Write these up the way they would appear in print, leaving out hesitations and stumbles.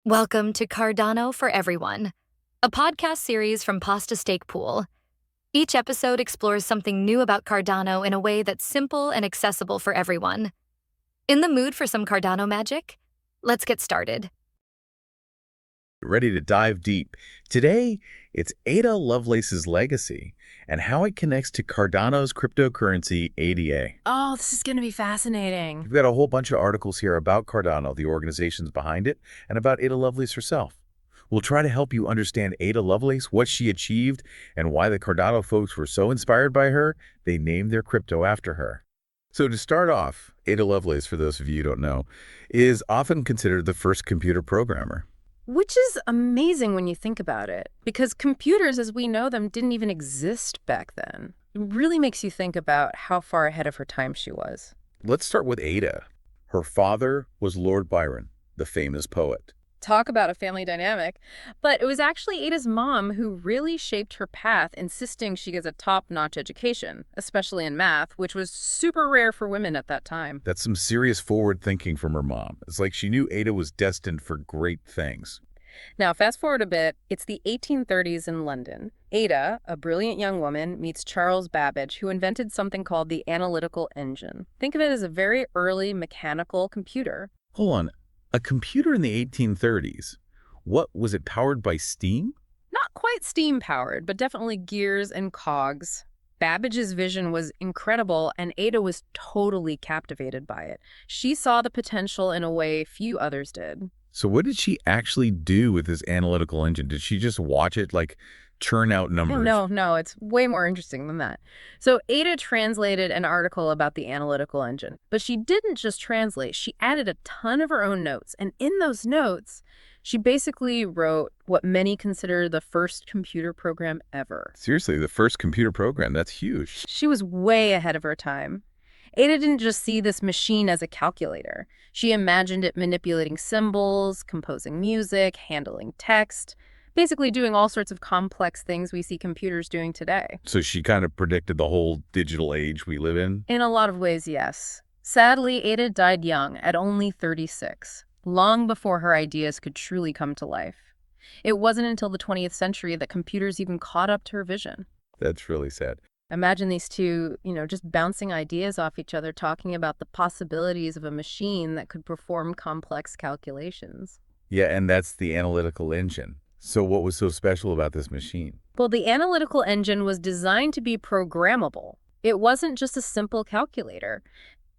Welcome to Cardano for Everyone, a podcast series from Pasta Steak Pool. Each episode explores something new about Cardano in a way that's simple and accessible for everyone. In the mood for some Cardano magic? Let's get started. Ready to dive deep. Today, it's Ada Lovelace's legacy and how it connects to Cardano's cryptocurrency ADA. Oh, this is going to be fascinating. We've got a whole bunch of articles here about Cardano, the organizations behind it, and about Ada Lovelace herself. We'll try to help you understand Ada Lovelace, what she achieved, and why the Cardano folks were so inspired by her, they named their crypto after her. So to start off, Ada Lovelace, for those of you who don't know, is often considered the first computer programmer. Which is amazing when you think about it, because computers as we know them didn't even exist back then. It really makes you think about how far ahead of her time she was. Let's start with Ada. Her father was Lord Byron, the famous poet. Talk about a family dynamic. But it was actually Ada's mom who really shaped her path, insisting she gets a top-notch education, especially in math, which was super rare for women at that time. That's some serious forward thinking from her mom. It's like she knew Ada was destined for great things. Now, fast forward a bit, it's the 1830s in London. Ada, a brilliant young woman, meets Charles Babbage, who invented something called the analytical engine. Think of it as a very early mechanical computer. Hold on. A computer in the 1830s, what, was it powered by steam? Not quite steam-powered, but definitely gears and cogs. Babbage's vision was incredible, and Ada was totally captivated by it. She saw the potential in a way few others did. So what did she actually do with this analytical engine? Did she just watch it, like, churn out numbers? No, it's way more interesting than that. So Ada translated an article about the analytical engine, but she didn't just translate. She added a ton of her own notes, and in those notes, she basically wrote what many consider the first computer program ever. Seriously, the first computer program, that's huge. She was way ahead of her time. Ada didn't just see this machine as a calculator. She imagined it manipulating symbols, composing music, handling text, basically doing all sorts of complex things we see computers doing today. So she kind of predicted the whole digital age we live in? In a lot of ways, yes. Sadly, Ada died young, at only 36, long before her ideas could truly come to life. It wasn't until the 20th century that computers even caught up to her vision. That's really sad. Imagine these two, just bouncing ideas off each other, talking about the possibilities of a machine that could perform complex calculations. Yeah, and that's the analytical engine. So what was so special about this machine? Well, the analytical engine was designed to be programmable. It wasn't just a simple calculator.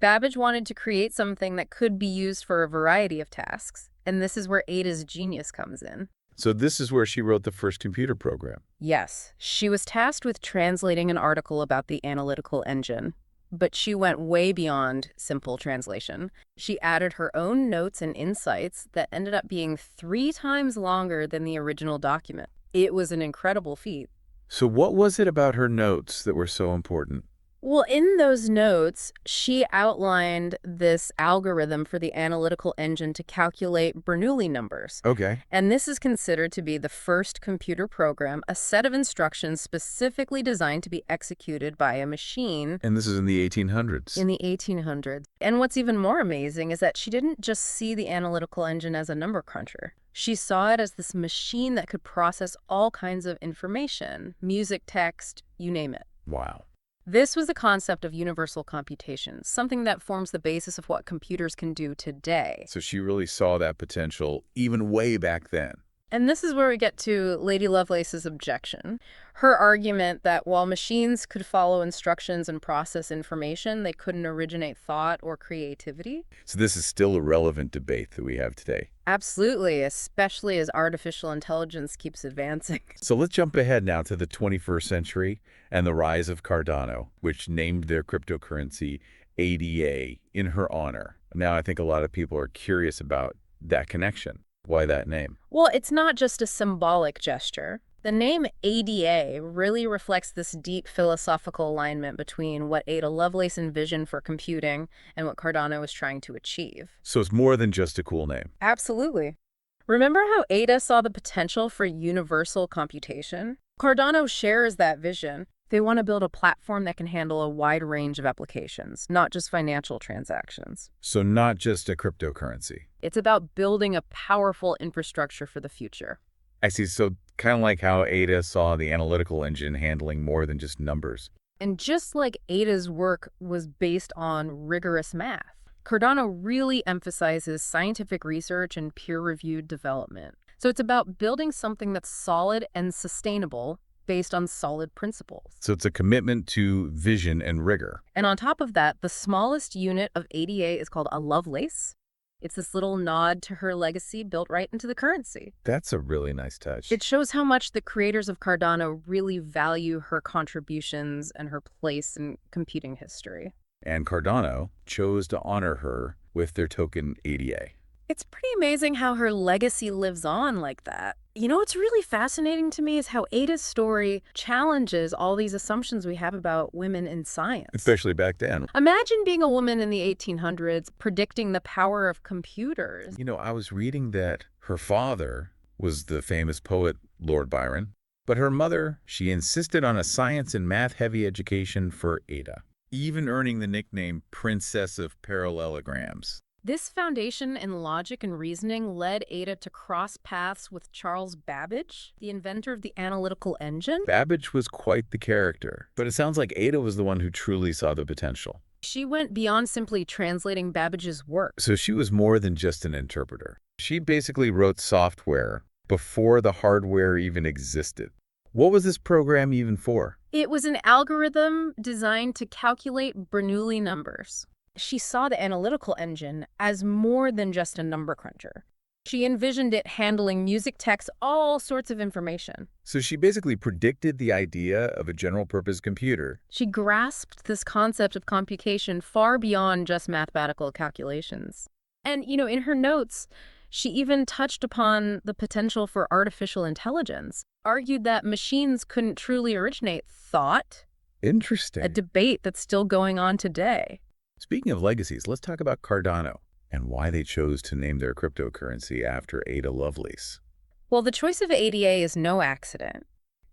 Babbage wanted to create something that could be used for a variety of tasks, and this is where Ada's genius comes in. So this is where she wrote the first computer program. Yes, she was tasked with translating an article about the analytical engine. But she went way beyond simple translation. She added her own notes and insights that ended up being 3 times longer than the original document. It was an incredible feat. So what was it about her notes that were so important? Well, in those notes, she outlined this algorithm for the analytical engine to calculate Bernoulli numbers. Okay. And this is considered to be the first computer program, a set of instructions specifically designed to be executed by a machine. And this is in the 1800s. In the 1800s. And what's even more amazing is that she didn't just see the analytical engine as a number cruncher. She saw it as this machine that could process all kinds of information, music, text, you name it. Wow. This was the concept of universal computation, something that forms the basis of what computers can do today. So she really saw that potential even way back then. And this is where we get to Lady Lovelace's objection. Her argument that while machines could follow instructions and process information, they couldn't originate thought or creativity. So this is still a relevant debate that we have today. Absolutely, especially as artificial intelligence keeps advancing. So let's jump ahead now to the 21st century and the rise of Cardano, which named their cryptocurrency ADA in her honor. Now I think a lot of people are curious about that connection. Why that name? Well, it's not just a symbolic gesture. The name ADA really reflects this deep philosophical alignment between what Ada Lovelace envisioned for computing and what Cardano was trying to achieve. So it's more than just a cool name. Absolutely. Remember how Ada saw the potential for universal computation? Cardano shares that vision. They want to build a platform that can handle a wide range of applications, not just financial transactions. So not just a cryptocurrency. It's about building a powerful infrastructure for the future. I see. So kind of like how Ada saw the analytical engine handling more than just numbers. And just like Ada's work was based on rigorous math, Cardano really emphasizes scientific research and peer-reviewed development. So it's about building something that's solid and sustainable based on solid principles. So it's a commitment to vision and rigor. And on top of that, the smallest unit of ADA is called a Lovelace. It's this little nod to her legacy built right into the currency. That's a really nice touch. It shows how much the creators of Cardano really value her contributions and her place in computing history. And Cardano chose to honor her with their token ADA. It's pretty amazing how her legacy lives on like that. You know, what's really fascinating to me is how Ada's story challenges all these assumptions we have about women in science. Especially back then. Imagine being a woman in the 1800s predicting the power of computers. You know, I was reading that her father was the famous poet Lord Byron, but her mother, she insisted on a science and math-heavy education for Ada, even earning the nickname Princess of Parallelograms. This foundation in logic and reasoning led Ada to cross paths with Charles Babbage, the inventor of the analytical engine. Babbage was quite the character, but it sounds like Ada was the one who truly saw the potential. She went beyond simply translating Babbage's work. So she was more than just an interpreter. She basically wrote software before the hardware even existed. What was this program even for? It was an algorithm designed to calculate Bernoulli numbers. She saw the analytical engine as more than just a number cruncher. She envisioned it handling music, text, all sorts of information. So she basically predicted the idea of a general-purpose computer. She grasped this concept of computation far beyond just mathematical calculations. And, you know, in her notes, she even touched upon the potential for artificial intelligence, argued that machines couldn't truly originate thought. Interesting. A debate that's still going on today. Speaking of legacies, let's talk about Cardano and why they chose to name their cryptocurrency after Ada Lovelace. Well, the choice of ADA is no accident.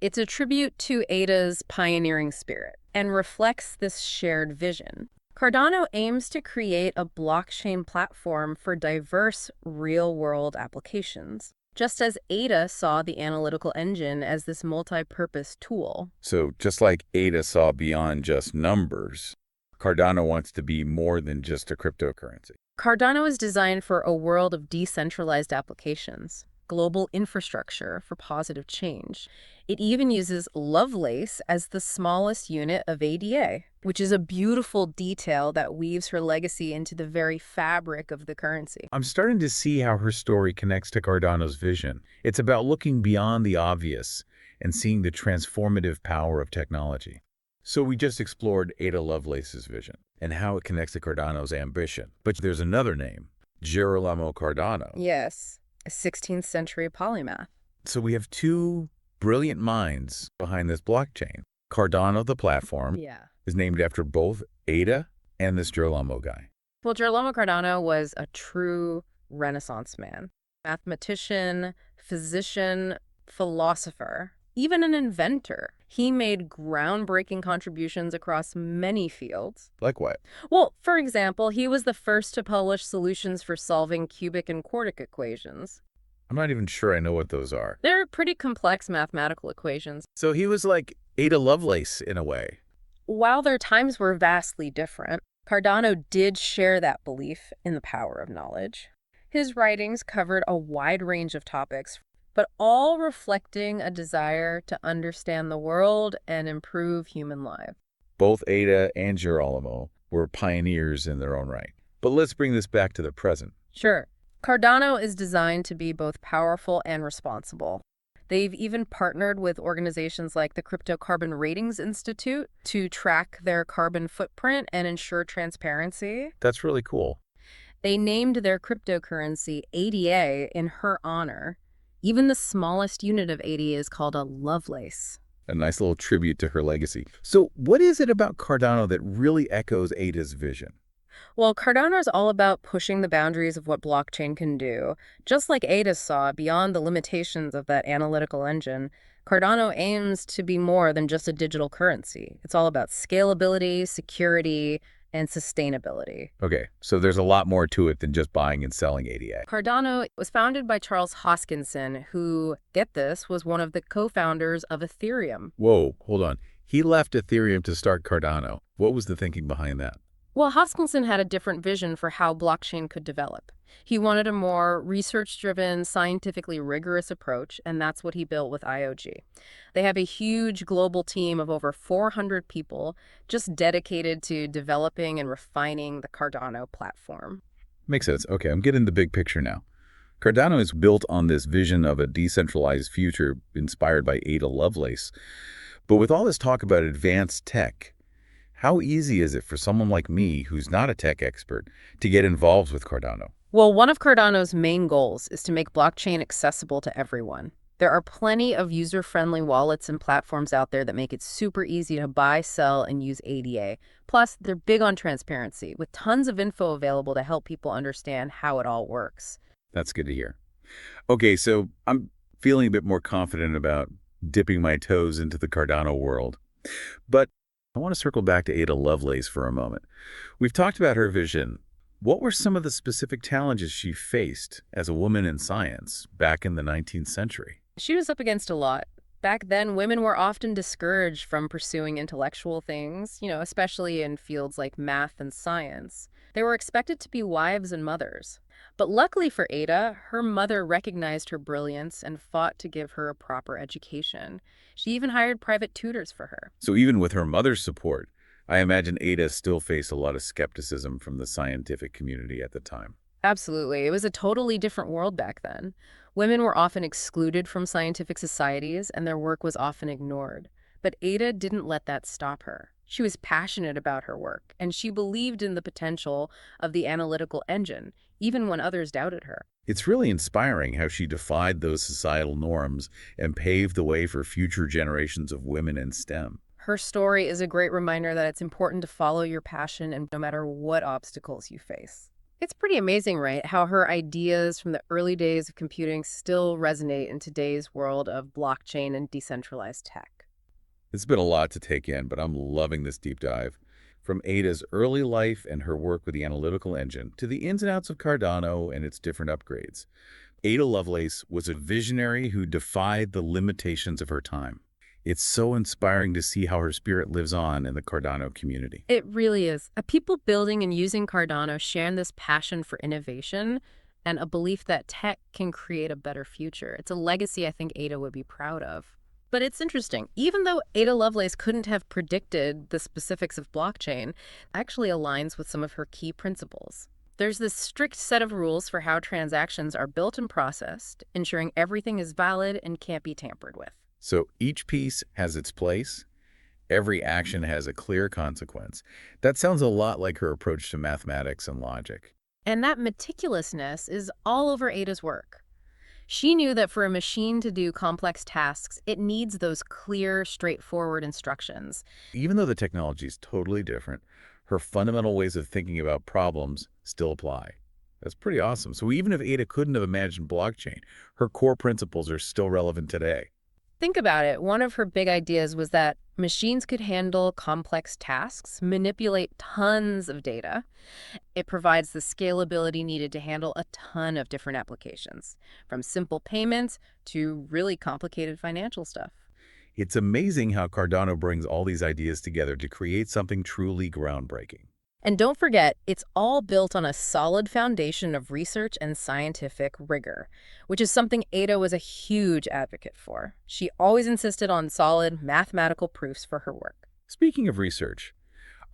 It's a tribute to Ada's pioneering spirit and reflects this shared vision. Cardano aims to create a blockchain platform for diverse real-world applications, just as Ada saw the analytical engine as this multi-purpose tool. So just like Ada saw beyond just numbers, Cardano wants to be more than just a cryptocurrency. Cardano is designed for a world of decentralized applications, global infrastructure for positive change. It even uses Lovelace as the smallest unit of ADA, which is a beautiful detail that weaves her legacy into the very fabric of the currency. I'm starting to see how her story connects to Cardano's vision. It's about looking beyond the obvious and seeing the transformative power of technology. So we just explored Ada Lovelace's vision and how it connects to Cardano's ambition. But there's another name, Girolamo Cardano. Yes, a 16th century polymath. So we have two brilliant minds behind this blockchain. Cardano, the platform, is named after both Ada and this Girolamo guy. Well, Girolamo Cardano was a true Renaissance man. Mathematician, physician, philosopher, even an inventor. He made groundbreaking contributions across many fields. Like what? Well, for example, he was the first to publish solutions for solving cubic and quartic equations. I'm not even sure I know what those are. They're pretty complex mathematical equations. So he was like Ada Lovelace in a way. While their times were vastly different, Cardano did share that belief in the power of knowledge. His writings covered a wide range of topics, but all reflecting a desire to understand the world and improve human life. Both Ada and Girolamo were pioneers in their own right. But let's bring this back to the present. Sure. Cardano is designed to be both powerful and responsible. They've even partnered with organizations like the Crypto Carbon Ratings Institute to track their carbon footprint and ensure transparency. That's really cool. They named their cryptocurrency ADA in her honor. Even the smallest unit of ADA is called a Lovelace. A nice little tribute to her legacy. So what is it about Cardano that really echoes Ada's vision? Well, Cardano is all about pushing the boundaries of what blockchain can do. Just like Ada saw beyond the limitations of that analytical engine, Cardano aims to be more than just a digital currency. It's all about scalability, security, and sustainability. Okay, so there's a lot more to it than just buying and selling ADA. Cardano was founded by Charles Hoskinson, who, get this, was one of the co-founders of Ethereum. Whoa, hold on. He left Ethereum to start Cardano. What was the thinking behind that? Well, Hoskinson had a different vision for how blockchain could develop. He wanted a more research-driven, scientifically rigorous approach, and that's what he built with IOG. They have a huge global team of over 400 people just dedicated to developing and refining the Cardano platform. Makes sense. Okay, I'm getting the big picture now. Cardano is built on this vision of a decentralized future inspired by Ada Lovelace. But with all this talk about advanced tech, how easy is it for someone like me, who's not a tech expert, to get involved with Cardano? Well, one of Cardano's main goals is to make blockchain accessible to everyone. There are plenty of user-friendly wallets and platforms out there that make it super easy to buy, sell, and use ADA. Plus, they're big on transparency, with tons of info available to help people understand how it all works. That's good to hear. Okay, so I'm feeling a bit more confident about dipping my toes into the Cardano world. But I want to circle back to Ada Lovelace for a moment. We've talked about her vision. What were some of the specific challenges she faced as a woman in science back in the 19th century? She was up against a lot. Back then, women were often discouraged from pursuing intellectual things, especially in fields like math and science. They were expected to be wives and mothers. But luckily for Ada, her mother recognized her brilliance and fought to give her a proper education. She even hired private tutors for her. So even with her mother's support, I imagine Ada still faced a lot of skepticism from the scientific community at the time. Absolutely. It was a totally different world back then. Women were often excluded from scientific societies, and their work was often ignored. But Ada didn't let that stop her. She was passionate about her work, and she believed in the potential of the analytical engine, even when others doubted her. It's really inspiring how she defied those societal norms and paved the way for future generations of women in STEM. Her story is a great reminder that it's important to follow your passion and no matter what obstacles you face. It's pretty amazing, right, how her ideas from the early days of computing still resonate in today's world of blockchain and decentralized tech. It's been a lot to take in, but I'm loving this deep dive. From Ada's early life and her work with the analytical engine to the ins and outs of Cardano and its different upgrades, Ada Lovelace was a visionary who defied the limitations of her time. It's so inspiring to see how her spirit lives on in the Cardano community. It really is. People building and using Cardano share this passion for innovation and a belief that tech can create a better future. It's a legacy I think Ada would be proud of. But it's interesting. Even though Ada Lovelace couldn't have predicted the specifics of blockchain, it actually aligns with some of her key principles. There's this strict set of rules for how transactions are built and processed, ensuring everything is valid and can't be tampered with. So each piece has its place. Every action has a clear consequence. That sounds a lot like her approach to mathematics and logic. And that meticulousness is all over Ada's work. She knew that for a machine to do complex tasks, it needs those clear, straightforward instructions. Even though the technology is totally different, her fundamental ways of thinking about problems still apply. That's pretty awesome. So even if Ada couldn't have imagined blockchain, her core principles are still relevant today. Think about it. One of her big ideas was that machines could handle complex tasks, manipulate tons of data. It provides the scalability needed to handle a ton of different applications, from simple payments to really complicated financial stuff. It's amazing how Cardano brings all these ideas together to create something truly groundbreaking. And don't forget, it's all built on a solid foundation of research and scientific rigor, which is something Ada was a huge advocate for. She always insisted on solid mathematical proofs for her work. Speaking of research,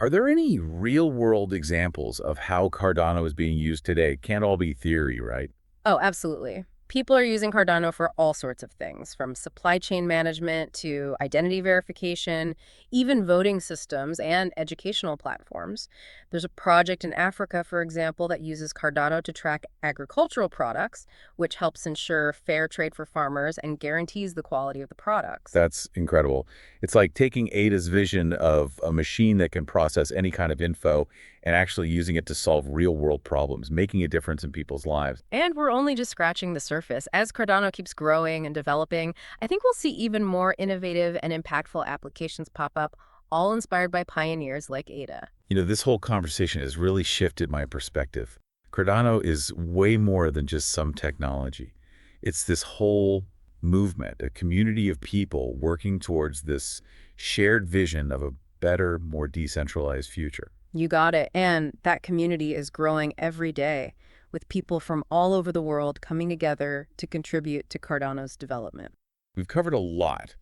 are there any real-world examples of how Cardano is being used today? Can't all be theory, right? Oh, absolutely. People are using Cardano for all sorts of things, from supply chain management to identity verification, even voting systems and educational platforms. There's a project in Africa, for example, that uses Cardano to track agricultural products, which helps ensure fair trade for farmers and guarantees the quality of the products. That's incredible. It's like taking Ada's vision of a machine that can process any kind of info and actually using it to solve real-world problems, making a difference in people's lives. And we're only just scratching the surface. As Cardano keeps growing and developing, I think we'll see even more innovative and impactful applications pop up all inspired by pioneers like Ada. This whole conversation has really shifted my perspective. Cardano is way more than just some technology. It's this whole movement, a community of people working towards this shared vision of a better, more decentralized future. You got it. And that community is growing every day, with people from all over the world coming together to contribute to Cardano's development. We've covered a lot,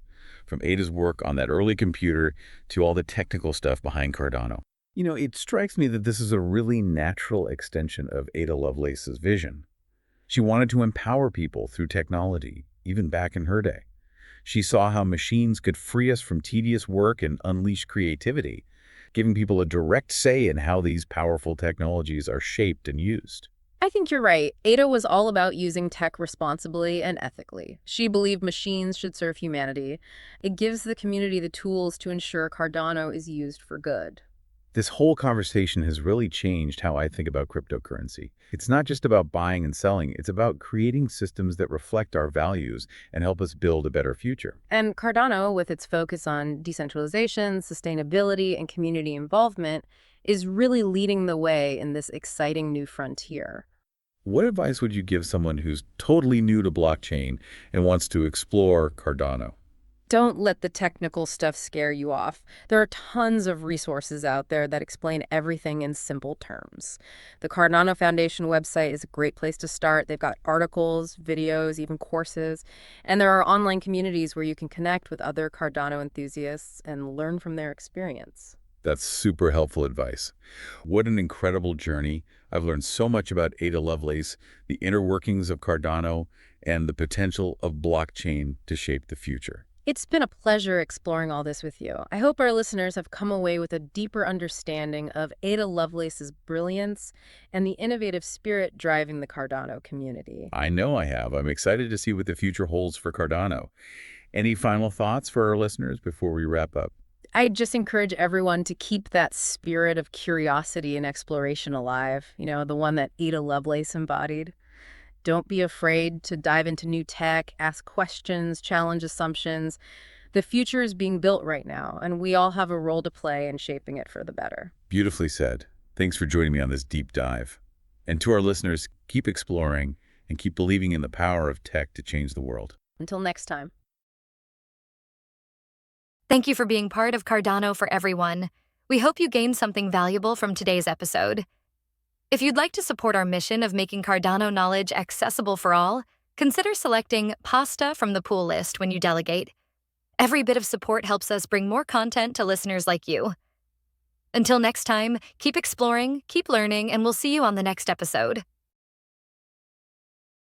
from Ada's work on that early computer to all the technical stuff behind Cardano. It strikes me that this is a really natural extension of Ada Lovelace's vision. She wanted to empower people through technology, even back in her day. She saw how machines could free us from tedious work and unleash creativity, giving people a direct say in how these powerful technologies are shaped and used. I think you're right. Ada was all about using tech responsibly and ethically. She believed machines should serve humanity. It gives the community the tools to ensure Cardano is used for good. This whole conversation has really changed how I think about cryptocurrency. It's not just about buying and selling, it's about creating systems that reflect our values and help us build a better future. And Cardano, with its focus on decentralization, sustainability, and community involvement, is really leading the way in this exciting new frontier. What advice would you give someone who's totally new to blockchain and wants to explore Cardano? Don't let the technical stuff scare you off. There are tons of resources out there that explain everything in simple terms. The Cardano Foundation website is a great place to start. They've got articles, videos, even courses, and there are online communities where you can connect with other Cardano enthusiasts and learn from their experience. That's super helpful advice. What an incredible journey. I've learned so much about Ada Lovelace, the inner workings of Cardano, and the potential of blockchain to shape the future. It's been a pleasure exploring all this with you. I hope our listeners have come away with a deeper understanding of Ada Lovelace's brilliance and the innovative spirit driving the Cardano community. I know I have. I'm excited to see what the future holds for Cardano. Any final thoughts for our listeners before we wrap up? I just encourage everyone to keep that spirit of curiosity and exploration alive, the one that Ada Lovelace embodied. Don't be afraid to dive into new tech, ask questions, challenge assumptions. The future is being built right now, and we all have a role to play in shaping it for the better. Beautifully said. Thanks for joining me on this deep dive. And to our listeners, keep exploring and keep believing in the power of tech to change the world. Until next time. Thank you for being part of Cardano for Everyone. We hope you gained something valuable from today's episode. If you'd like to support our mission of making Cardano knowledge accessible for all, consider selecting Pasta from the pool list when you delegate. Every bit of support helps us bring more content to listeners like you. Until next time, keep exploring, keep learning, and we'll see you on the next episode.